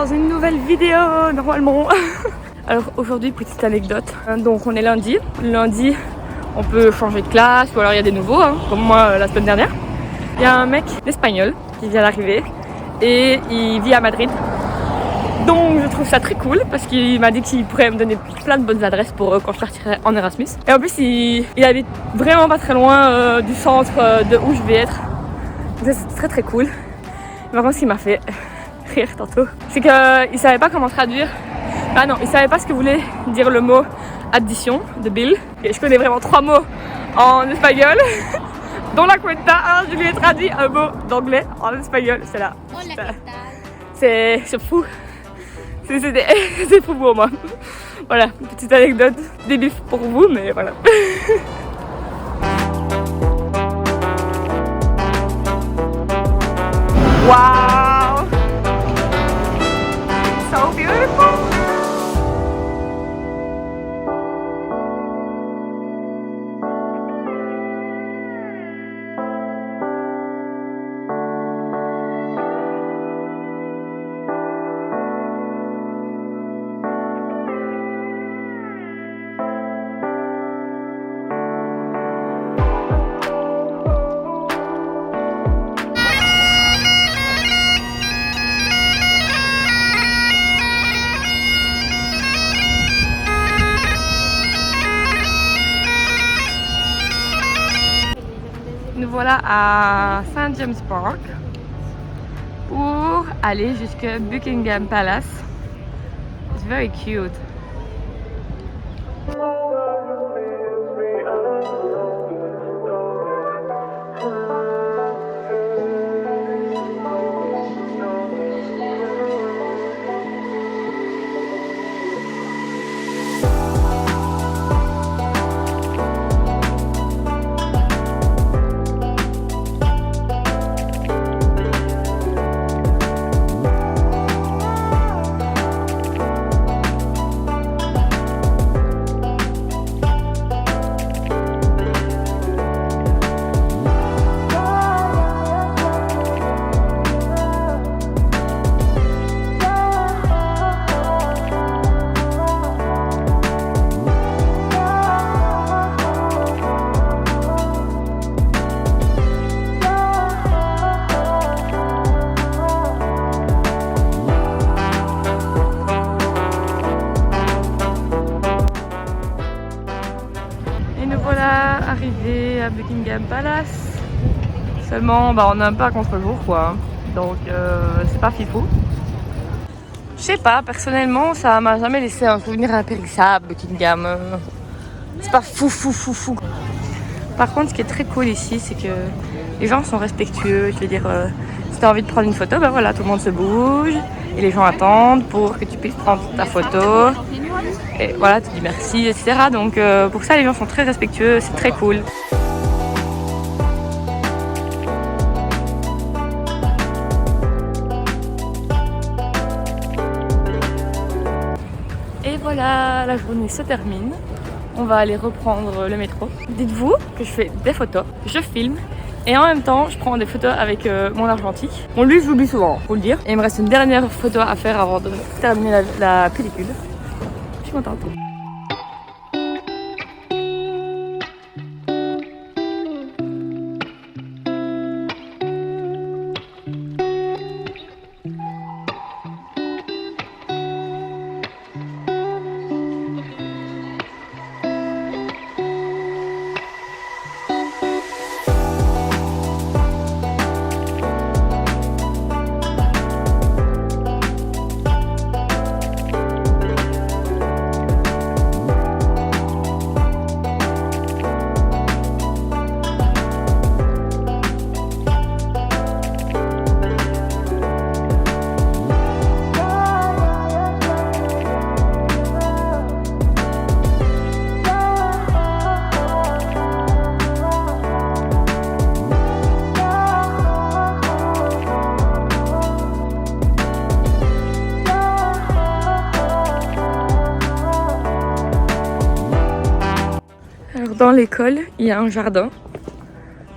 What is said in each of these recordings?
dans une nouvelle vidéo normalement. Alors aujourd'hui, petite anecdote. Donc on est lundi. Lundi, on peut changer de classe ou alors il y a des nouveaux, comme moi la semaine dernière. Il y a un mec espagnol qui vient d'arriver et il vit à Madrid. Donc je trouve ça très cool parce qu'il m'a dit qu'il pourrait me donner plein de bonnes adresses pour quand je partirai en Erasmus. Et en plus il habite vraiment pas très loin du centre de où je vais être. Donc c'est très très cool. Par contre ce qui m'a fait rire tantôt, c'est qu'il savait pas comment traduire. Ah non, il savait pas ce que voulait dire le mot addition de Bill. Et je connais vraiment 3 mots en espagnol, dont la cuenta. Alors je lui ai traduit un mot d'anglais en espagnol. C'est là. C'est fou. C'est fou pour moi. Voilà, une petite anecdote débile pour vous, mais voilà. Wow! So beautiful! Nous voilà à St. James Park pour aller jusqu'à Buckingham Palace. It's very cute. Voilà, arrivé à Buckingham Palace. Seulement, on est un peu à contre-jour, quoi. Donc, c'est pas fifou. Je sais pas, personnellement, ça m'a jamais laissé un souvenir impérissable, Buckingham. C'est pas fou. Par contre, ce qui est très cool ici, c'est que les gens sont respectueux. Je veux dire, si t'as envie de prendre une photo, voilà, tout le monde se bouge. Et les gens attendent pour que tu puisses prendre ta photo. Et voilà, tu dis merci, etc. Donc pour ça, les gens sont très respectueux, c'est très cool. Et voilà, la journée se termine. On va aller reprendre le métro. Dites-vous que je fais des photos, je filme. Et en même temps, je prends des photos avec mon argentique. Bon, lui, je l'oublie souvent, faut le dire. Et il me reste une dernière photo à faire avant de terminer la pellicule. Je suis contente. dans l'école, il y a un jardin.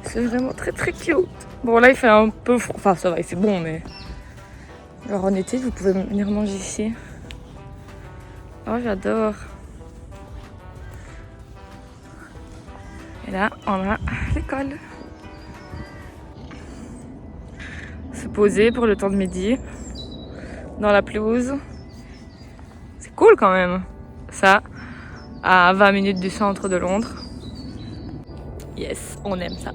C'est vraiment très très cute. Bon là il fait un peu froid, enfin ça va, il fait bon mais Alors en été, vous pouvez venir manger ici. Oh, j'adore. Et là, on a l'école. Se poser pour le temps de midi dans la pelouse. C'est cool quand même. Ça, à 20 minutes du centre de Londres. Yes, on aime ça.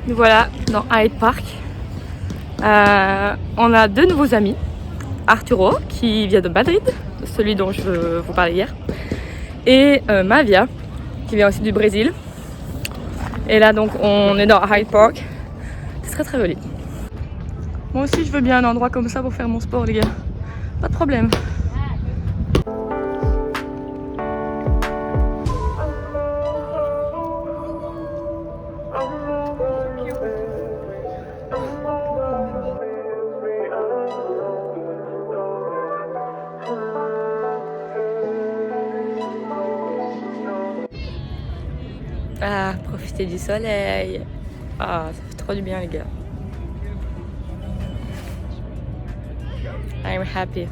Nous voilà dans Hyde Park. On a deux nouveaux amis. Arturo, qui vient de Madrid, celui dont je vous parlais hier. Et Mavia, qui vient aussi du Brésil. Et là, donc, on est dans Hyde Park. C'est très très joli. Moi aussi, je veux bien un endroit comme ça pour faire mon sport, les gars. Pas de problème. Ah, profiter du soleil. Ah, ça fait trop du bien, les gars. I'm happy.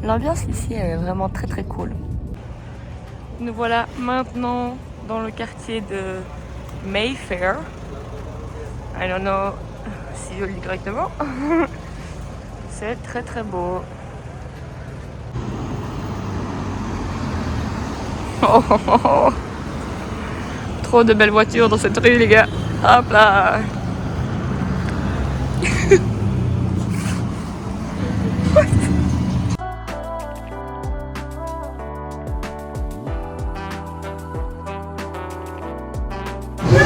L'ambiance ici est vraiment très très cool. Nous voilà maintenant dans le quartier de Mayfair. I don't know si je le dis correctement. C'est très très beau. Oh, oh, oh, oh. Trop de belles voitures dans cette rue, les gars. Hop là.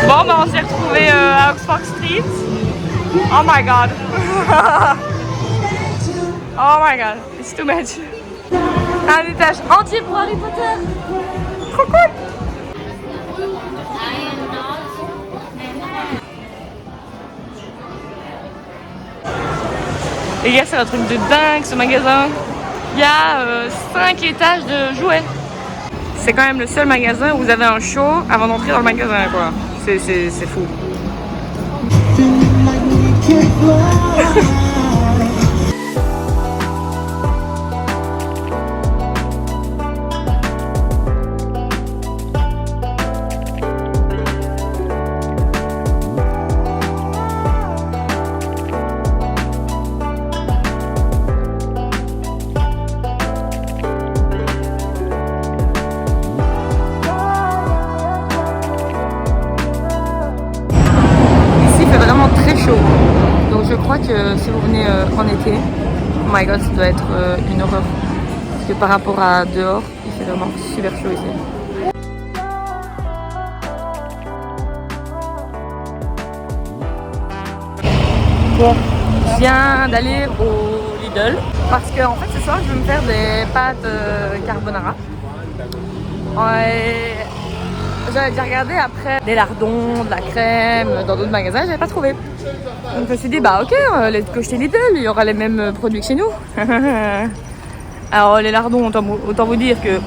Bon, ben on s'est retrouvés à Oxford Street. Oh my god. Oh my god, it's too much. Un étage entier pour Harry Potter. Trop cool. Les gars, c'est un truc de dingue ce magasin. Il y a 5 étages de jouets. C'est quand même le seul magasin où vous avez un show avant d'entrer dans le magasin, quoi. C'est fou. Donc je crois que si vous venez en été, oh my god, ça doit être une horreur. Parce que par rapport à dehors, il fait vraiment super chaud ici. Bon, je viens d'aller au Lidl parce que en fait ce soir je vais me faire des pâtes carbonara. J'avais déjà regardé après des lardons, de la crème, dans d'autres magasins, j'avais pas trouvé. Donc je me suis dit, bah ok, let's go chez Lidl, il y aura les mêmes produits que chez nous. Alors les lardons, autant vous dire que ça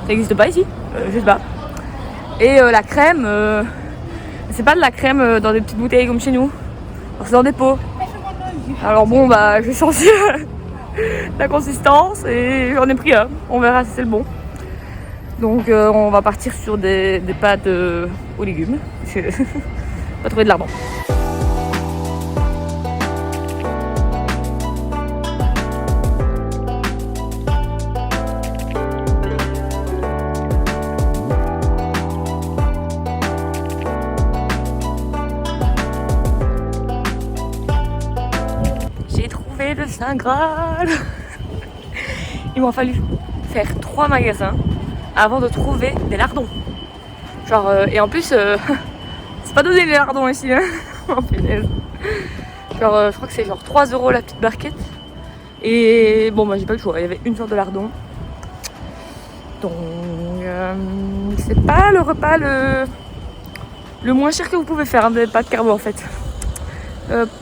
n'existe pas ici, juste pas. Et la crème, c'est pas de la crème dans des petites bouteilles comme chez nous. C'est dans des pots. Alors bon, bah j'ai changé la consistance et j'en ai pris un. On verra si c'est le bon. Donc on va partir sur des pâtes aux légumes. On va trouver de lardons. J'ai trouvé le Saint Graal. Il m'a fallu faire 3 magasins avant de trouver des lardons. Genre, et en plus, c'est pas donné les lardons ici, hein. Oh, punaise. Genre, je crois que c'est genre 3 € la petite barquette. Et bon, bah j'ai pas le choix, il y avait une sorte de lardon. Donc, c'est pas le repas le moins cher que vous pouvez faire, hein, des pâtes carbo en fait.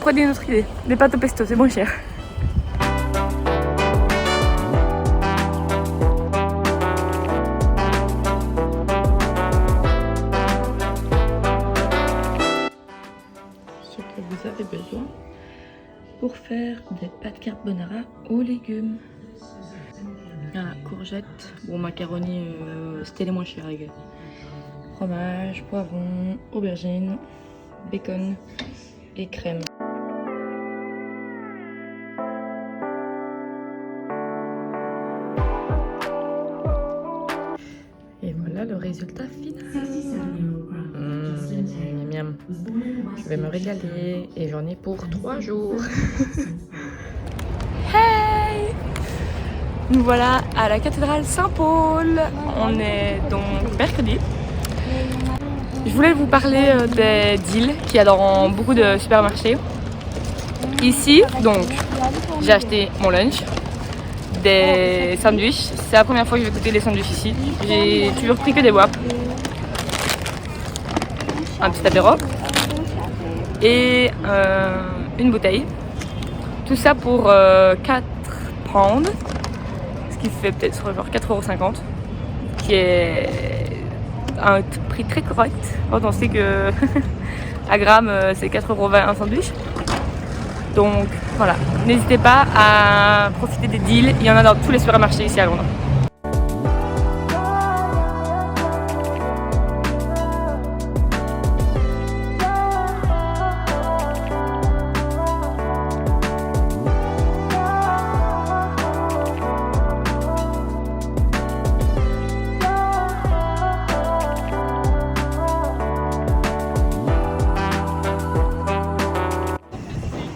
Prenez une autre idée, des pâtes au pesto, c'est moins cher. Ce que vous avez besoin pour faire des pâtes carbonara aux légumes. Courgettes, bon macaroni c'était les moins chers les gars. Fromage, poivron, aubergine, bacon et crème. Et voilà le résultat final. Miam miam. Je vais me régaler et j'en ai pour 3 jours. Hey! Nous voilà à la cathédrale Saint-Paul. On est donc mercredi. Je voulais vous parler des deals qu'il y a dans beaucoup de supermarchés. Ici, donc, j'ai acheté mon lunch, des sandwichs. C'est la première fois que je vais goûter des sandwichs ici. J'ai toujours pris que des wraps. Un petit apéro. Et une bouteille. Tout ça pour 4 pounds. Ce qui fait peut-être genre 4,50 €. Qui est un prix très correct. Quand on sait que à gramme c'est 4,20 € un sandwich. Donc voilà, n'hésitez pas à profiter des deals. Il y en a dans tous les supermarchés ici à Londres.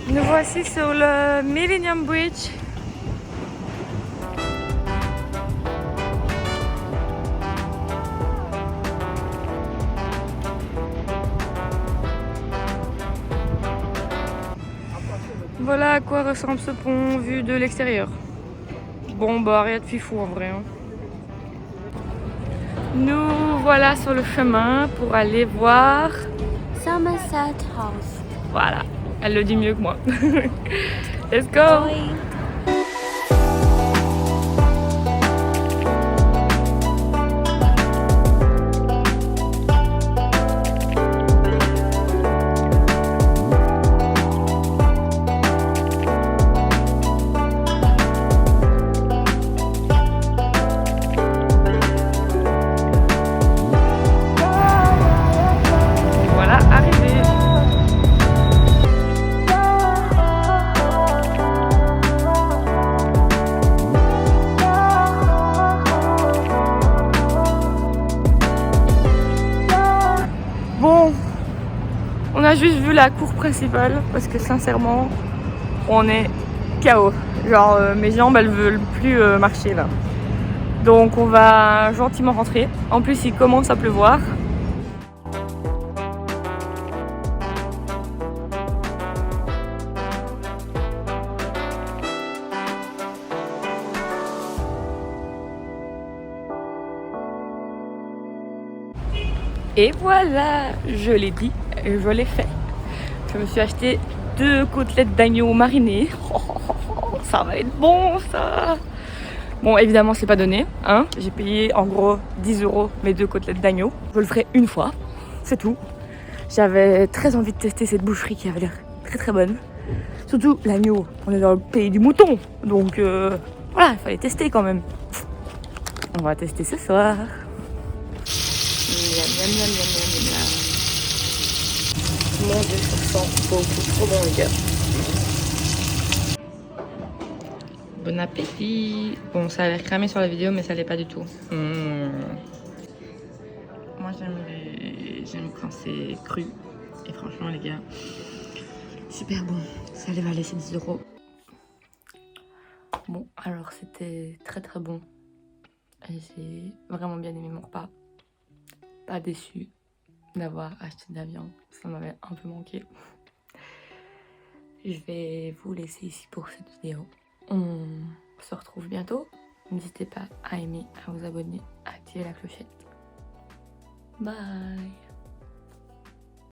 Nous voici sur le Millennium Bridge. Voilà à quoi ressemble ce pont vu de l'extérieur. Bon bah rien de fifou en vrai. Nous voilà sur le chemin pour aller voir Somerset House. Voilà, elle le dit mieux que moi. Let's go! Voilà, arrivé. Bon, on a juste vu la cour principale parce que sincèrement, on est KO. Genre mes jambes elles veulent plus marcher là. Donc on va gentiment rentrer. En plus il commence à pleuvoir. Et voilà, je l'ai dit, je l'ai fait. Je me suis acheté 2 côtelettes d'agneau marinées. Oh, ça va être bon ça. Bon évidemment c'est pas donné, hein. J'ai payé en gros 10 € mes 2 côtelettes d'agneau. Je le ferai une fois, c'est tout. J'avais très envie de tester cette boucherie qui avait l'air très très bonne. Surtout l'agneau, on est dans le pays du mouton. Donc voilà, il fallait tester quand même. On va tester ce soir. Miam, miam, miam, miam, miam, miam. Mon Dieu, ça sent beaucoup trop bon les gars. Bon appétit. Bon, ça a l'air cramé sur la vidéo, mais ça l'est pas du tout. Moi j'aime quand c'est cru. Et franchement les gars, super bon. Ça les valait ces 10 €. Bon, alors c'était très très bon. Et j'ai vraiment bien aimé mon repas. Pas déçue d'avoir acheté de la viande, ça m'avait un peu manqué. Je vais vous laisser ici pour cette vidéo. On se retrouve bientôt. N'hésitez pas à aimer, à vous abonner, à activer la clochette. Bye!